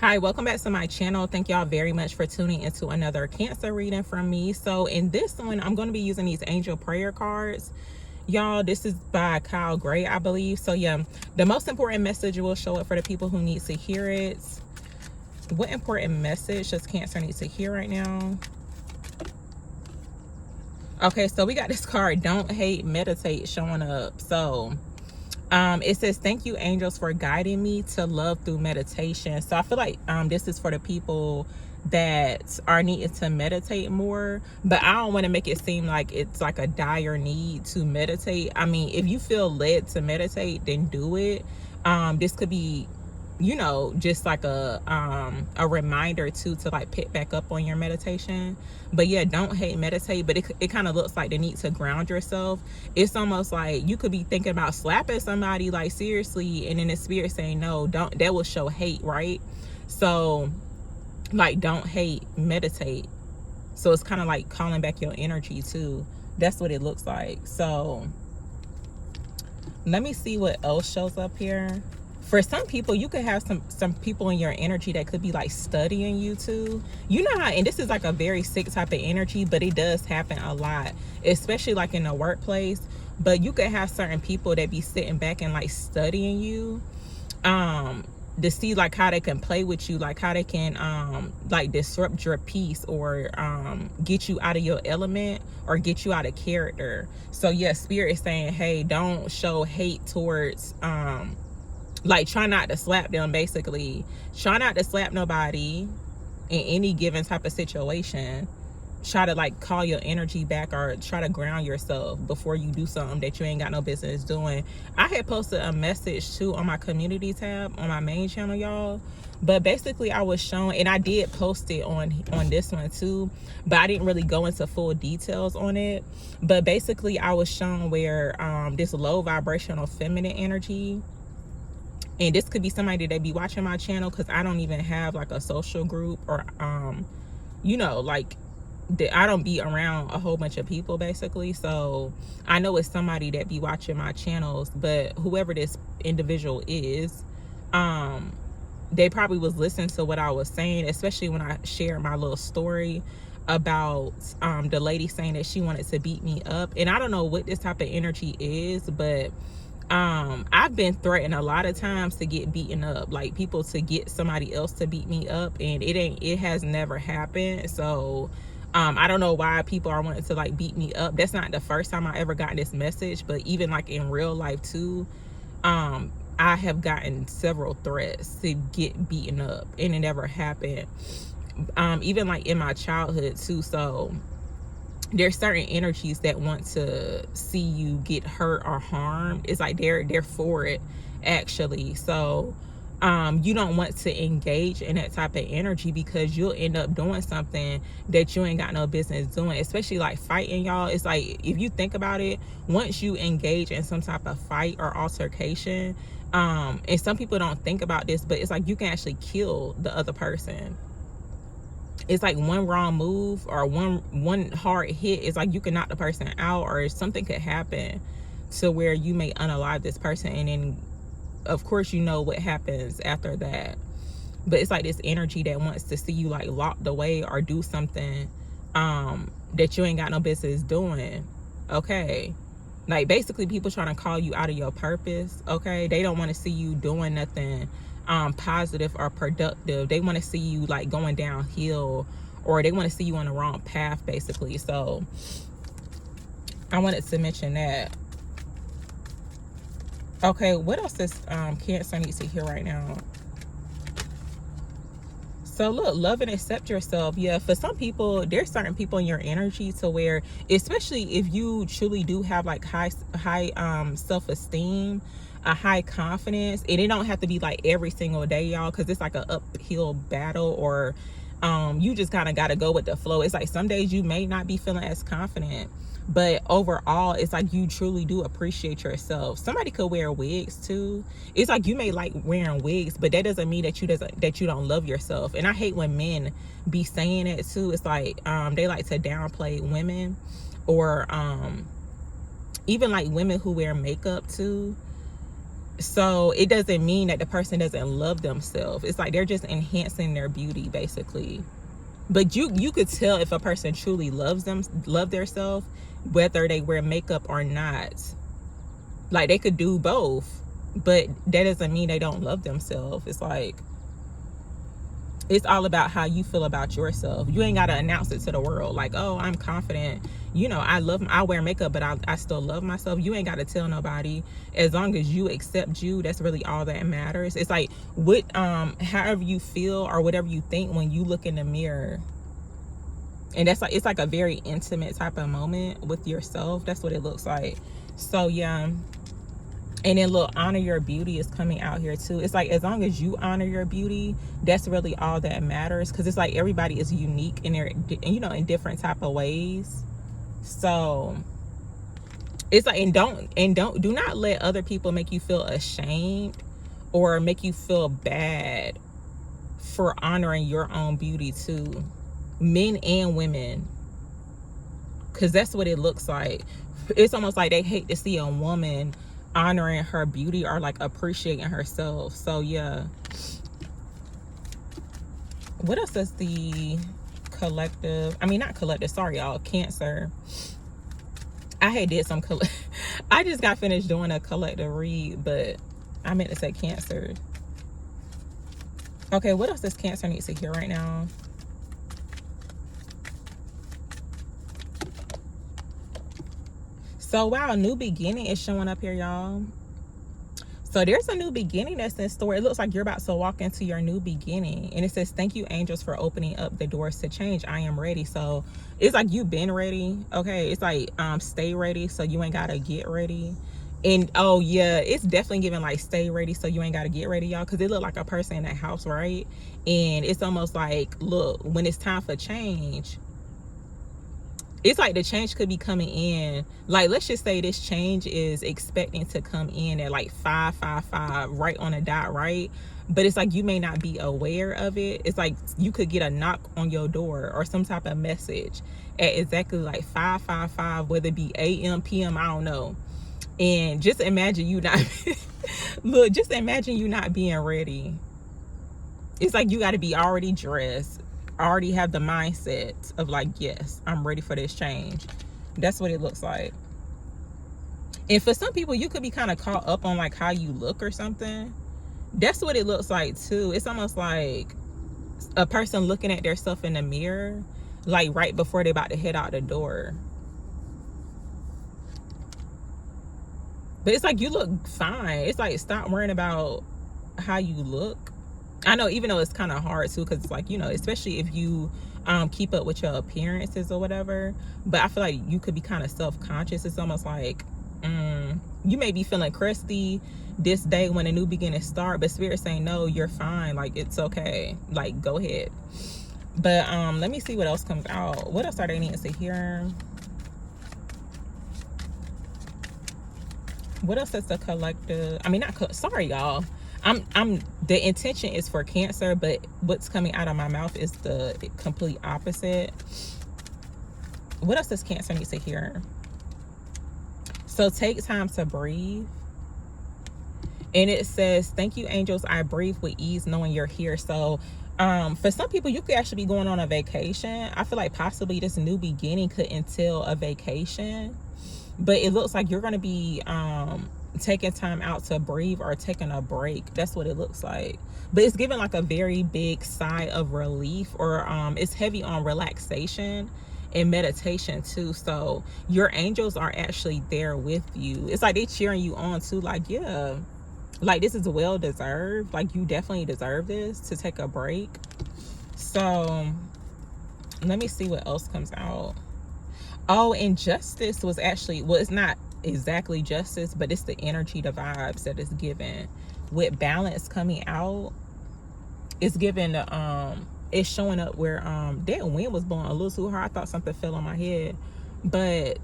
Hi, welcome back to my channel. Thank y'all very much for tuning into another Cancer reading from me. So in this one, I'm going to be using these angel prayer cards. Y'all, this is by Kyle Gray, I believe. So yeah, the most important message will show up for the people who need to hear it. What important message does Cancer need to hear right now? Okay, so we got this card, Don't Hate, Meditate, showing up. So it says, thank you, angels, for guiding me to love through meditation. So I feel like this is for the people that are needing to meditate more, but I don't want to make it seem like it's like a dire need to meditate. I mean, if you feel led to meditate, then do it. This could be, you know, just like a reminder too, to like pick back up on your meditation. But yeah, don't hate, meditate. But it kind of looks like the need to ground yourself. It's almost like you could be thinking about slapping somebody, like seriously, and then the spirit saying no, don't. That will show hate, right? So like, don't hate, meditate. So it's kind of like calling back your energy too. That's what it looks like. So let me see what else shows up here. For some people, you could have some people in your energy that could be like studying you too. You know how, and this is like a very sick type of energy, but it does happen a lot, especially like in the workplace. But you could have certain people that be sitting back and like studying you, to see like how they can play with you, like how they can like disrupt your peace, or get you out of your element, or get you out of character. So yeah, spirit is saying, hey, don't show hate towards like, try not to slap them, basically. Try not to slap nobody in any given type of situation. Try to like call your energy back, or try to ground yourself before you do something that you ain't got no business doing. I had posted a message too on my community tab on my main channel, y'all. But basically I was showing, and I did post it on this one too, but I didn't really go into full details on it. But basically I was shown where this low vibrational feminine energy, and this could be somebody that be watching my channel, because I don't even have like a social group, or you know, like I don't be around a whole bunch of people basically. So I know it's somebody that be watching my channels, but whoever this individual is, they probably was listening to what I was saying, especially when I shared my little story about the lady saying that she wanted to beat me up. And I don't know what this type of energy is, but I've been threatened a lot of times to get beaten up, like people to get somebody else to beat me up, and it has never happened. So I don't know why people are wanting to like beat me up. That's not the first time I ever got this message, but even like in real life too, I have gotten several threats to get beaten up, and it never happened. Even like in my childhood too. So there's certain energies that want to see you get hurt or harmed. It's like they're for it, actually. So you don't want to engage in that type of energy, because you'll end up doing something that you ain't got no business doing, especially like fighting, y'all. It's like, if you think about it, once you engage in some type of fight or altercation, and some people don't think about this, but it's like you can actually kill the other person. It's like one wrong move or one hard hit, it's like you can knock the person out, or something could happen to where you may unalive this person, and then of course you know what happens after that. But it's like this energy that wants to see you like locked away, or do something that you ain't got no business doing. Okay, like basically people trying to call you out of your purpose. Okay, they don't want to see you doing nothing positive or productive. They want to see you like going downhill, or they want to see you on the wrong path, basically. So I wanted to mention that. Okay, what else does Cancer needs to hear right now? So look, love and accept yourself. Yeah, for some people, there's certain people in your energy to where, especially if you truly do have like high self-esteem, a high confidence, and it don't have to be like every single day, y'all, because it's like an uphill battle, or you just kind of got to go with the flow. It's like some days you may not be feeling as confident, but overall it's like you truly do appreciate yourself. Somebody could wear wigs too. It's like you may like wearing wigs, but that doesn't mean that you don't love yourself. And I hate when men be saying it too. It's like they like to downplay women, or even like women who wear makeup too. So it doesn't mean that the person doesn't love themselves. It's like they're just enhancing their beauty basically. But you could tell if a person truly love themselves, whether they wear makeup or not. Like they could do both, but that doesn't mean they don't love themselves. It's like, it's all about how you feel about yourself. You ain't got to announce it to the world like, oh, I'm confident, I wear makeup, but I still love myself. You ain't got to tell nobody. As long as you accept you, that's really all that matters. It's like what however you feel or whatever you think when you look in the mirror, and that's like, it's like a very intimate type of moment with yourself. That's what it looks like. So yeah. And then look, honor your beauty is coming out here too. It's like, as long as you honor your beauty, that's really all that matters. Because it's like everybody is unique in their, in different type of ways. So it's like, do not let other people make you feel ashamed or make you feel bad for honoring your own beauty too, men and women. Because that's what it looks like. It's almost like they hate to see a woman honoring her beauty or like appreciating herself. So yeah. What else is the collective? I mean, not collective, sorry y'all, Cancer. I had did some I just got finished doing a collective read, but I meant to say Cancer. Okay, what else does Cancer need to hear right now? So wow, new beginning is showing up here, y'all. So there's a new beginning that's in store. It looks like you're about to walk into your new beginning. And it says, thank you, angels, for opening up the doors to change. I am ready. So it's like you've been ready. Okay. It's like, stay ready so you ain't got to get ready. And oh yeah, it's definitely giving like stay ready so you ain't got to get ready, y'all. Because it looked like a person in that house, right? And it's almost like, look, when it's time for change, it's like the change could be coming in. Like, let's just say this change is expecting to come in at like 555 right on the dot, right? But it's like you may not be aware of it. It's like you could get a knock on your door or some type of message at exactly like 555, whether it be AM, PM, I don't know. And just imagine you not look, just imagine you not being ready. It's like you got to be already dressed, already have the mindset of like, yes, I'm ready for this change. That's what it looks like. And for some people, you could be kind of caught up on like how you look or something. That's what it looks like too. It's almost like a person looking at their self in the mirror, like right before they're about to head out the door. But it's like you look fine. It's like, stop worrying about how you look. I know, even though it's kind of hard too, because it's like, especially if you keep up with your appearances or whatever. But I feel like you could be kind of self-conscious. It's almost like you may be feeling crusty this day when a new beginning start, but spirit saying, no, you're fine. Like, it's okay. Like, go ahead. But let me see what else comes out. What else are they needing to hear? What else is the collective? I mean, not sorry, y'all. I'm the intention is for Cancer, but what's coming out of my mouth is the complete opposite. What else does Cancer need to hear? So take time to breathe. And it says, thank you, angels. I breathe with ease knowing you're here. So for some people, you could actually be going on a vacation. I feel like possibly this new beginning could entail a vacation. But it looks like you're going to be taking time out to breathe or taking a break. That's what it looks like. But it's giving like a very big sigh of relief, or it's heavy on relaxation and meditation too. So your angels are actually there with you. It's like they cheering you on too. Like, yeah, like this is well deserved. Like you definitely deserve this, to take a break. So let me see what else comes out. Oh, and justice was actually, well, it's not exactly justice, but it's the energy, the vibes that is given with balance coming out. It's given it's showing up where that wind was blowing a little too hard. I thought something fell on my head, but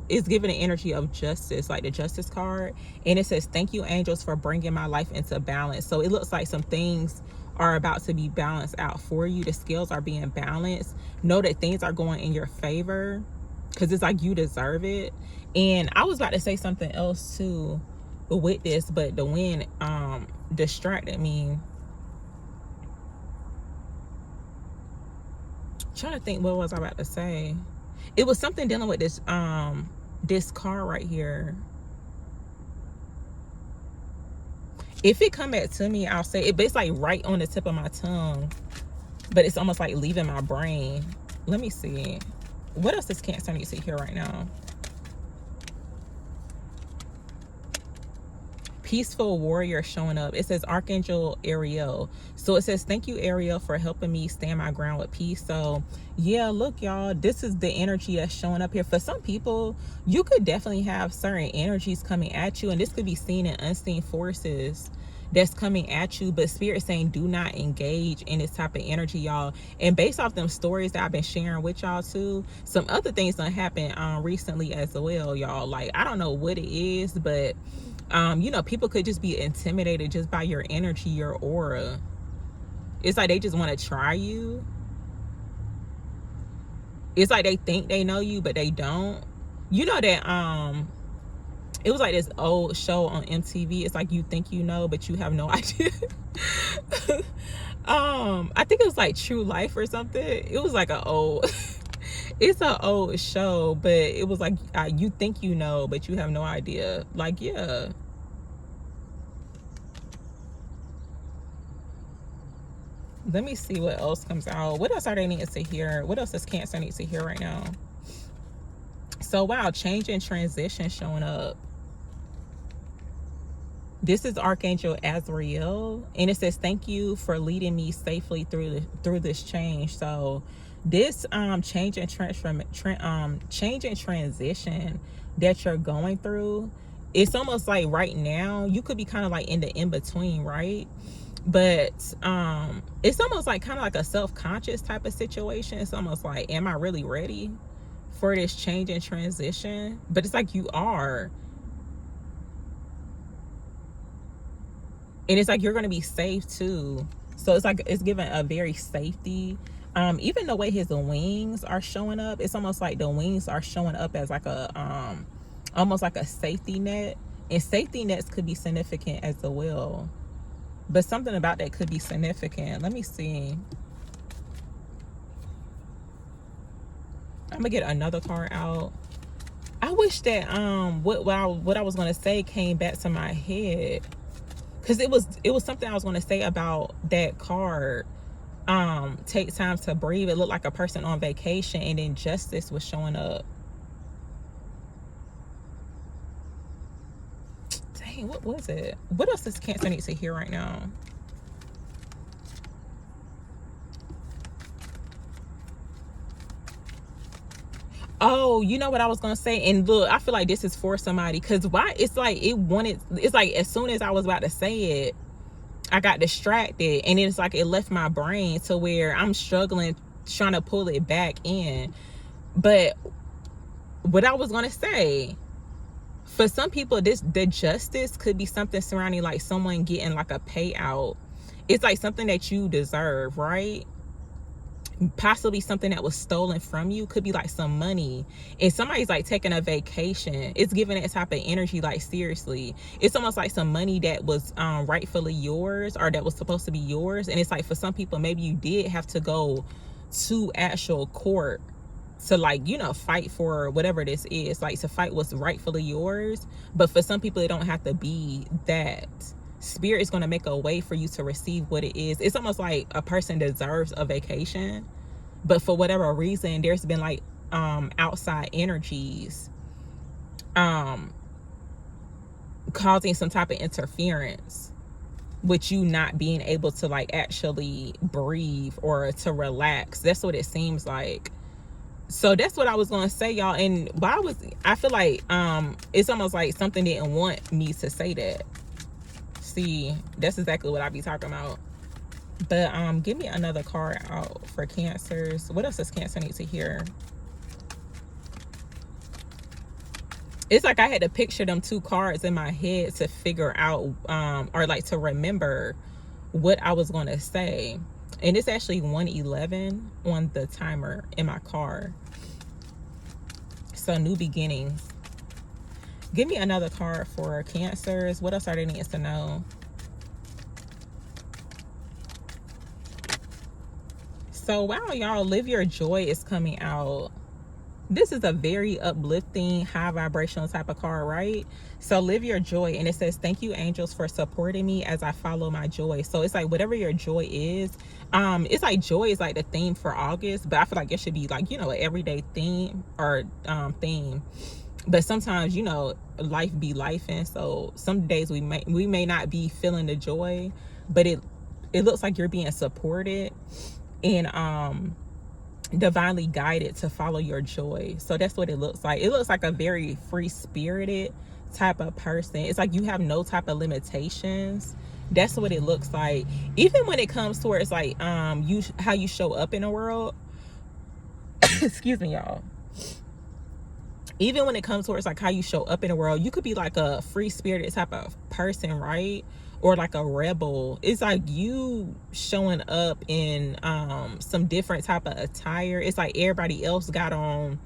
it's giving the energy of justice, like the justice card. And it says, thank you, angels, for bringing my life into balance. So it looks like some things are about to be balanced out for you. The scales are being balanced. Know that things are going in your favor, because it's like you deserve it. And I was about to say something else too, with this, but the wind distracted me. Trying to think, what was I about to say? It was something dealing with this car right here. If it come back to me, I'll say it, but it's like right on the tip of my tongue, but it's almost like leaving my brain. Let me see. What else does Cancer need to hear right now? Peaceful warrior showing up. It says Archangel Ariel. So it says, thank you, Ariel, for helping me stand my ground with peace. So yeah, look, y'all, this is the energy that's showing up here. For some people, you could definitely have certain energies coming at you, and this could be seen in unseen forces that's coming at you, but Spirit saying do not engage in this type of energy, y'all. And based off them stories that I've been sharing with y'all too, some other things done happened recently as well, y'all. Like, I don't know what it is, but you know, people could just be intimidated just by your energy, your aura. It's like they just want to try you. It's like they think they know you, but they don't. You know that it was like this old show on MTV. It's like you think you know, but you have no idea. I think it was like True Life or something. It was like a old it's an old show, but it was like you think you know, but you have no idea. Like, yeah. Let me see what else comes out. What else are they needing to hear? What else does Cancer need to hear right now? So, wow, change and transition showing up. This is Archangel Azrael, and it says, thank you for leading me safely through this change. So this change and transition that you're going through, it's almost like right now you could be kind of like in the in-between, right? But it's almost like kind of like a self-conscious type of situation. It's almost like, am I really ready for this change and transition? But it's like you are. And it's like you're going to be safe too. So it's like it's given a very safety. Even the way his wings are showing up, it's almost like the wings are showing up as like a almost like a safety net. And safety nets could be significant as well. But something about that could be significant. Let me see. I'm gonna get another card out. I wish that what I was gonna say came back to my head, because it was something I was gonna say about that card. Take time to breathe. It looked like a person on vacation, and then justice was showing up. Dang, what was it? What else does Cancer need to hear right now? Oh, you know what I was gonna say? And look, I feel like this is for somebody, because why? It's like it's like as soon as I was about to say it, I got distracted, and it's like it left my brain to where I'm struggling trying to pull it back in. But what I was gonna say, for some people, the justice could be something surrounding like someone getting like a payout. It's like something that you deserve, right? Possibly something that was stolen from you. Could be like some money, and somebody's like taking a vacation. It's giving that type of energy. Like, seriously, it's almost like some money that was rightfully yours, or that was supposed to be yours. And it's like, for some people, maybe you did have to go to actual court to, like, you know, fight for whatever this is, like to fight what's rightfully yours. But for some people, it don't have to be that. Spirit is going to make a way for you to receive what it is. It's almost like a person deserves a vacation, but for whatever reason, there's been like outside energies causing some type of interference with you not being able to like actually breathe or to relax. That's what it seems like. So that's what I was going to say, y'all. And I feel like it's almost like something didn't want me to say that. See, that's exactly what I be talking about. But give me another card out for Cancers. What else does Cancer need to hear? It's like I had to picture them two cards in my head to figure out or like to remember what I was going to say. And it's actually 1:11 on the timer in my car. So, new beginnings. Give me another card for Cancers. What else are they needs to know? So wow, y'all, live your joy is coming out. This is a very uplifting, high vibrational type of card, right? So live your joy. And it says, thank you, angels, for supporting me as I follow my joy. So it's like whatever your joy is, it's like joy is like the theme for August, but I feel like it should be like, you know, an everyday theme or theme. But sometimes, you know, life be life, and so some days we may not be feeling the joy, but it looks like you're being supported and divinely guided to follow your joy. So that's what it looks like. It looks like a very free spirited type of person. It's like you have no type of limitations. That's what it looks like. Even when it comes towards like you, how you show up in the world. Excuse me, y'all. Even when it comes towards like how you show up in the world, you could be like a free spirited type of person, right? Or like a rebel. It's like you showing up in some different type of attire. It's like everybody else got on,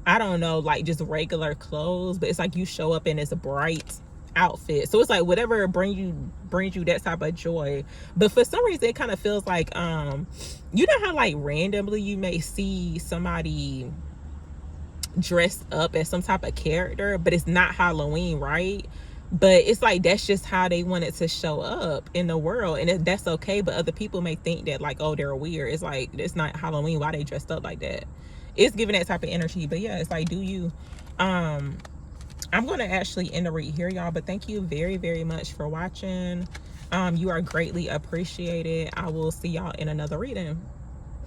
I don't know, like just regular clothes, but it's like you show up in this bright outfit. So it's like whatever brings you that type of joy. But for some reason it kind of feels like you know how like randomly you may see somebody dressed up as some type of character, but it's not Halloween, right? But it's like that's just how they wanted to show up in the world, and that's okay. But other people may think that like, oh, they're weird. It's like it's not Halloween. Why they dressed up like that? It's giving that type of energy. But yeah, it's like, do you I'm going to actually end the read here, y'all, but thank you very, very much for watching. You are greatly appreciated. I will see y'all in another reading.